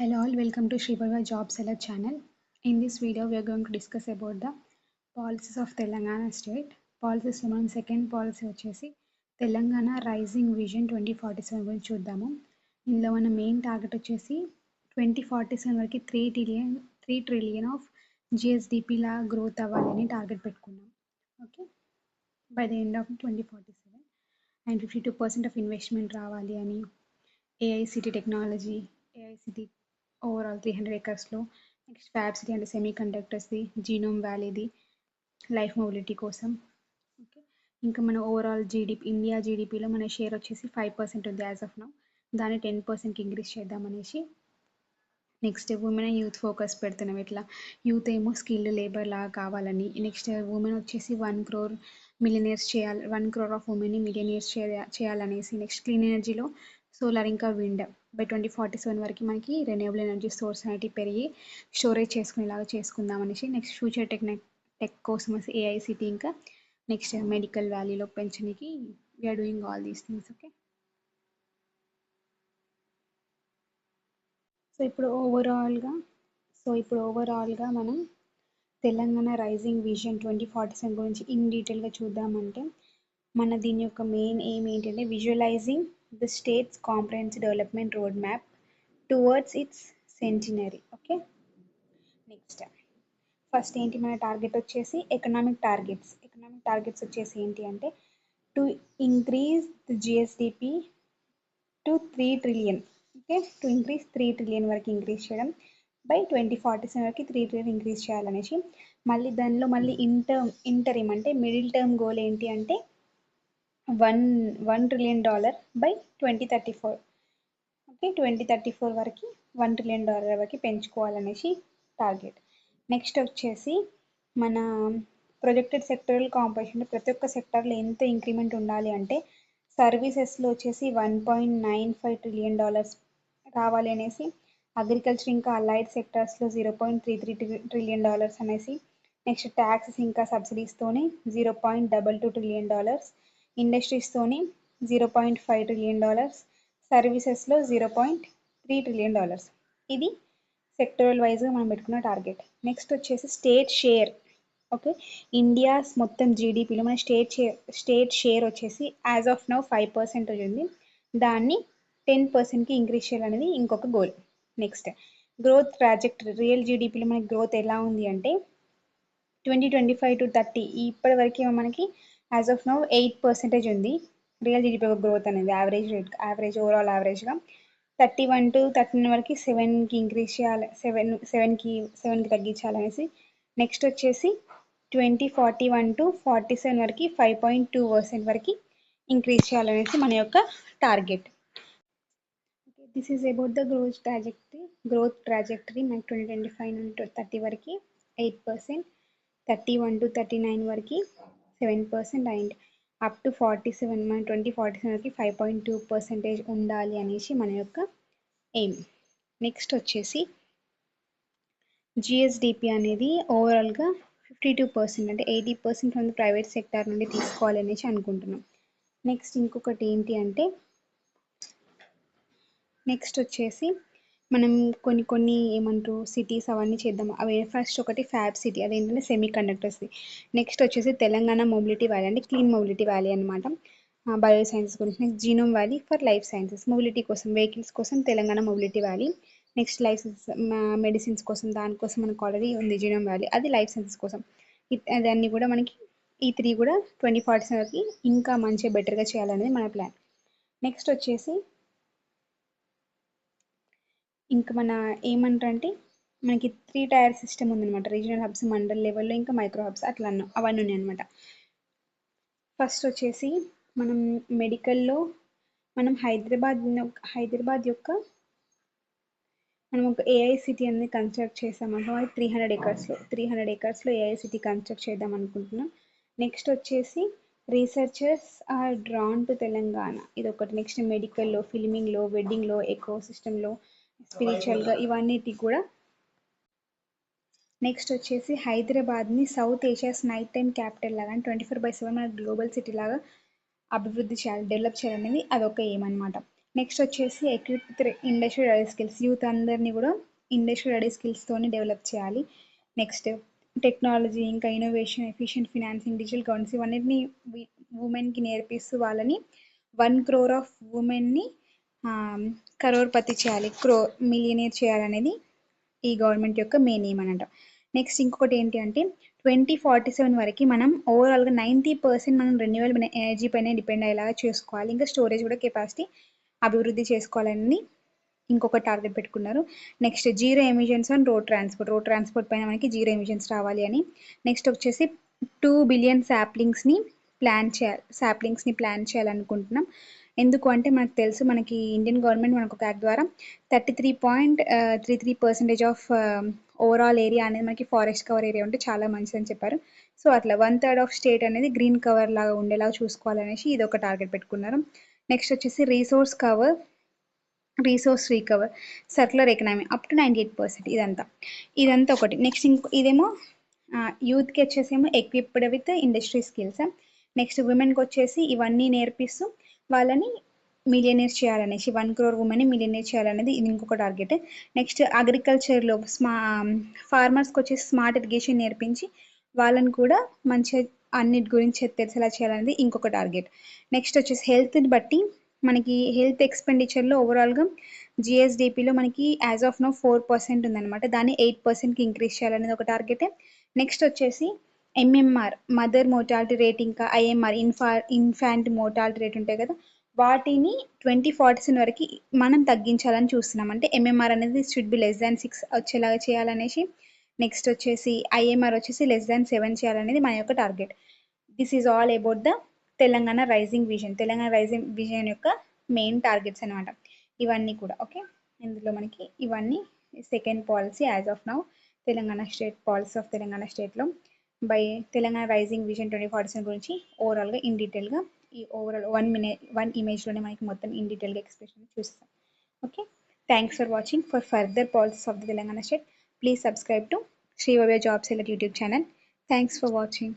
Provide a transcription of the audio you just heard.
Hello all, welcome to Shrivalva Job Seller channel. In this video, we are going to discuss about the policies of Telangana state. Policies మనం second policy వచ్చేసి Telangana rising vision 2047 గురించి చూద్దాము. ఇందులో మన main target వచ్చేసి 2047 వరకు 3 trillion of GSDP law growth అవ్వాలని target పెట్టుకున్నాం. Okay, by the end of 2047 and 52% of investment రావాలి అని, AICTE technology, AICTE overall 300 acres next fab city అంటే సెమీ కండక్టర్స్ది, జీనోమ్ వ్యాలీది, లైఫ్ మొబిలిటీ కోసం. ఓకే, ఇంకా మన ఓవరాల్ జీడిపి, ఇండియా జీడిపిలో మన షేర్ వచ్చేసి 5% ఉంది యాజ్ ఆఫ్ నౌ. దాన్ని 10%కి ఇంక్రీజ్ చేద్దామనేసి. Next women and youth focus పెడుతున్నాం. ఇట్లా యూత్ ఏమో స్కిల్డ్ లేబర్ లాగా కావాలని, నెక్స్ట్ ఉమెన్ వచ్చేసి 1 crore మిలియనియర్స్ చేయాలి, 1 crore ఆఫ్ ఉమెన్ని మిలియనియర్స్ చేయాలనేసి. నెక్స్ట్ క్లీన్ ఎనర్జీలో సోలార్ ఇంకా విండ్ బై 2047 వరకు మనకి రెన్యూవబుల్ ఎనర్జీ సోర్స్ అనేది పెరిగి స్టోరేజ్ చేసుకునేలాగా చేసుకుందాం అనేసి. నెక్స్ట్ ఫ్యూచర్ టెక్ కోసం ఏఐసిటీ ఇంకా నెక్స్ట్ మెడికల్ వ్యాలీలో పెంచడానికి we are doing all these things. Okay, so ఇప్పుడు ఓవరాల్గా మనం తెలంగాణ రైజింగ్ విజన్ 2047 గురించి ఇన్ డీటెయిల్గా చూద్దామంటే, మన దీని యొక్క మెయిన్ ఎయిమ్ ఏంటంటే visualising the states comprehensive development road map towards its centenary. Okay, next first ఏంటి మన టార్గెట్ వచ్చేసి ఎకనామిక్ టార్గెట్స్ వచ్చేసి ఏంటి అంటే to increase the GSDP to 3 trillion. Okay, to increase 3 trillion వరకు ఇంక్రీజ్ చేయడం, బై 2047 వరకు 3 ట్రిలియన్ ఇంక్రీజ్ చేయాలనేసి. మళ్ళీ దానిలో మళ్ళీ ఇంటరిమ్ అంటే మిడిల్ టర్మ్ గోల్ ఏంటి అంటే $1 trillion బై 2034. ఓకే, 2034 వరకు $1 trillion వరకు పెంచుకోవాలనేసి టార్గెట్. నెక్స్ట్ వచ్చేసి మన ప్రొజెక్టెడ్ సెక్టరల్ కాంపోజిషన్, ప్రతి ఒక్క సెక్టర్లో ఎంత ఇంక్రిమెంట్ ఉండాలి అంటే సర్వీసెస్లో వచ్చేసి $1.95 trillion రావాలి అనేసి, అగ్రికల్చర్ ఇంకా అలైడ్ సెక్టర్స్లో $0.33 trillion అనేసి. నెక్స్ట్ ట్యాక్సెస్ ఇంకా సబ్సిడీస్తోని $0.22 trillion, ఇండస్ట్రీస్తోని $0.5 trillion, సర్వీసెస్లో $0.3 trillion. ఇది సెక్టరల్ వైజ్గా మనం పెట్టుకున్న టార్గెట్. నెక్స్ట్ వచ్చేసి స్టేట్ షేర్. ఓకే, ఇండియాస్ మొత్తం జీడిపిలో మన స్టేట్ షేర్ వచ్చేసి యాజ్ ఆఫ్ నౌ 5% ఉంది. దాన్ని 10%కి ఇంక్రీజ్ చేయాలనేది ఇంకొక goal. Next growth trajectory, real జీడిపిలో మనకి గ్రోత్ ఎలా ఉంది అంటే 2025 to 30 ఇప్పటి వరకు మనకి యాజ్ ఆఫ్ నౌ 8% ఉంది రియల్ జీడిపి గ్రోత్ అనేది, యావరేజ్ ఓవరాల్ యావరేజ్గా. 31 to 39 వరకు 7కి ఇంక్రీజ్ చేయాలి, 7కి తగ్గించాలనేసి. నెక్స్ట్ వచ్చేసి 2041 to 47 వరకు 5.2% వరకు ఇంక్రీజ్ చేయాలనేసి మన యొక్క target. Okay, this is about the growth trajectory మనకి 2025 నుండి 30 వరకు 8%, 31 to 39 వరకు 7%, అండ్ అప్ టు 47 మన 2047 వరకు 5.2% ఉండాలి అనేసి మన యొక్క ఎయిమ్. నెక్స్ట్ వచ్చేసి జిఎస్డిపి అనేది ఓవరాల్గా 52% అంటే 80% ఫ్రమ్ ప్రైవేట్ సెక్టార్ నుండి తీసుకోవాలి అనేసి అనుకుంటున్నాం. నెక్స్ట్ ఇంకొకటి ఏంటి అంటే నెక్స్ట్ వచ్చేసి మనం కొన్ని ఏమంటారు సిటీస్ అవన్నీ చేద్దాం. అవి ఫస్ట్ ఒకటి ఫ్యాబ్ సిటీ, అదేంటంటే సెమీ కండక్టర్స్ది. నెక్స్ట్ వచ్చేసి తెలంగాణ మొబిలిటీ వ్యాలీ అంటే క్లీన్ మొబిలిటీ వ్యాలీ అనమాట, బయో సైన్సెస్ గురించి. Next genome valley for life sciences, mobility కోసం వెహికల్స్ కోసం Telangana mobility valley. Next life medicines కోసం, దానికోసం మనకు ఆల్రెడీ ఉంది జీనోమ్ వ్యాలీ, అది లైఫ్ సైన్సెస్ కోసం. దాన్ని కూడా మనకి ఈ 3 కూడా 2047 వరకు ఇంకా మంచిగా బెటర్గా చేయాలనేది మన ప్లాన్. నెక్స్ట్ వచ్చేసి ఇంకా మన ఏమంటారంటే మనకి 3 టైర్ సిస్టమ్ ఉందన్నమాట, రీజనల్ హబ్స్, మండల్ లెవెల్లో, ఇంకా మైక్రో హబ్స్ అట్లా అవన్నీ ఉన్నాయి అనమాట. ఫస్ట్ వచ్చేసి మనం మెడికల్లో మనం హైదరాబాద్ యొక్క మనం ఒక ఏఐసిటీ అనేది కన్స్ట్రక్ట్ చేసామంటే 300 acresలో ఏఐసిటీ కన్స్ట్రక్ట్ చేద్దాం అనుకుంటున్నాం. నెక్స్ట్ వచ్చేసి researchers are drawn to Telangana, ఇది ఒకటి. నెక్స్ట్ మెడికల్లో, ఫిల్మింగ్లో, వెడ్డింగ్లో, ఎకో సిస్టంలో, స్పిరిచువల్గా ఇవన్నిటికి కూడా. నెక్స్ట్ వచ్చేసి హైదరాబాద్ని South Asia's night time capital లాగా 24/7 మన గ్లోబల్ సిటీ లాగా అభివృద్ధి చేయాలి, డెవలప్ చేయాలనేది అదొక ఎయిమ్ అనమాట. నెక్స్ట్ వచ్చేసి equip with industrial ready skills, youth అందరినీ కూడా ఇండస్ట్రియల్ రెడీ స్కిల్స్తోని డెవలప్ చేయాలి. నెక్స్ట్ టెక్నాలజీ, ఇంకా innovation, efficient financing, digital governance ఇవన్నిటిని ఉమెన్కి నేర్పిస్తూ వాళ్ళని 1 crore ఆఫ్ ఉమెన్ని కరోర్పతి చేయాలి, మిలియనీర్ చేయాలనేది ఈ గవర్నమెంట్ యొక్క మెయిన్ ఎయిమ్ అని అంటాం. నెక్స్ట్ ఇంకొకటి ఏంటి అంటే 2047 వరకు మనం ఓవరాల్గా 90% మనం రెన్యూవబుల్ ఎనర్జీ పైన డిపెండ్ అయ్యేలాగా చేసుకోవాలి. ఇంకా స్టోరేజ్ కూడా కెపాసిటీ అభివృద్ధి చేసుకోవాలని ఇంకొక టార్గెట్ పెట్టుకున్నారు. Next zero emissions on road transport పైన మనకి జీరో ఎమిషన్స్ రావాలి అని. నెక్స్ట్ వచ్చేసి 2 బిలియన్ శాప్లింగ్స్ని ప్లాన్ చేయాలనుకుంటున్నాం. ఎందుకు అంటే మనకు తెలుసు, మనకి ఇండియన్ గవర్నమెంట్ మనకు ఒక యాక్ట్ ద్వారా 33.33% ఆఫ్ ఓవరాల్ ఏరియా అనేది మనకి ఫారెస్ట్ కవర్ ఏరియా ఉంటే చాలా మంచిదని చెప్పారు. సో అట్లా 1/3 ఆఫ్ స్టేట్ అనేది గ్రీన్ కవర్ లాగా ఉండేలాగా చూసుకోవాలనేసి ఇది ఒక టార్గెట్ పెట్టుకున్నారు. నెక్స్ట్ వచ్చేసి resource recover, circular economy up to 98%. ఇదంతా ఒకటి. నెక్స్ట్ ఇదేమో యూత్కి వచ్చేసేమో equipped with industry skills. Next ఉమెన్కి వచ్చేసి ఇవన్నీ నేర్పిస్తూ వాళ్ళని మిలియనీర్ చేయాలనేసి 1 crore ఉమెన్ని మిలియనీర్ చేయాలనేది ఇది ఇంకొక టార్గెట్. నెక్స్ట్ అగ్రికల్చర్లో ఫార్మర్స్కి వచ్చేసి స్మార్ట్ ఇరిగేషన్ నేర్పించి వాళ్ళని కూడా మంచిగా అన్నిటి గురించి తెలిసేలా చేయాలనేది ఇంకొక టార్గెట్. నెక్స్ట్ వచ్చేసి హెల్త్ని బట్టి మనకి హెల్త్ ఎక్స్పెండిచర్లో ఓవరాల్గా జిఎస్డిపిలో మనకి యాజ్ ఆఫ్ నో 4% ఉందన్నమాట. దాన్ని 8%కి ఇంక్రీజ్ చేయాలనేది ఒక టార్గెట్. నెక్స్ట్ వచ్చేసి ఎంఎంఆర్, మదర్ మోర్టాలిటీ రేట్, ఇంకా ఐఎంఆర్, ఇన్ఫాంట్ మోర్టాలిటీ రేట్ ఉంటాయి కదా, వాటిని 2047 వరకు మనం తగ్గించాలని చూస్తున్నాం. అంటే ఎంఎంఆర్ అనేది షుడ్ బి <6 వచ్చేలాగా చేయాలనేసి. నెక్స్ట్ వచ్చేసి ఐఎంఆర్ వచ్చేసి <7 చేయాలనేది మన యొక్క target. This is all about the Telangana rising vision యొక్క మెయిన్ టార్గెట్స్ అనమాట ఇవన్నీ కూడా. ఓకే, ఇందులో మనకి ఇవన్నీ second policy as of now Telangana state policy of Telangana స్టేట్లో బై తెలంగాణ రైజింగ్ విజన్ 2047 గురించి ఓవరాల్గా ఇన్ డీటెయిల్గా ఈ ఓవరాల్ 1 ఇమేజ్లోనే మనకి మొత్తం ఇన్ డీటెయిల్గా ఎక్స్ప్రెషన్ చూస్తాం. Okay, thanks for watching. For further policies of the Telangana state, please subscribe to Shri Bhavya job select YouTube channel. Thanks for watching.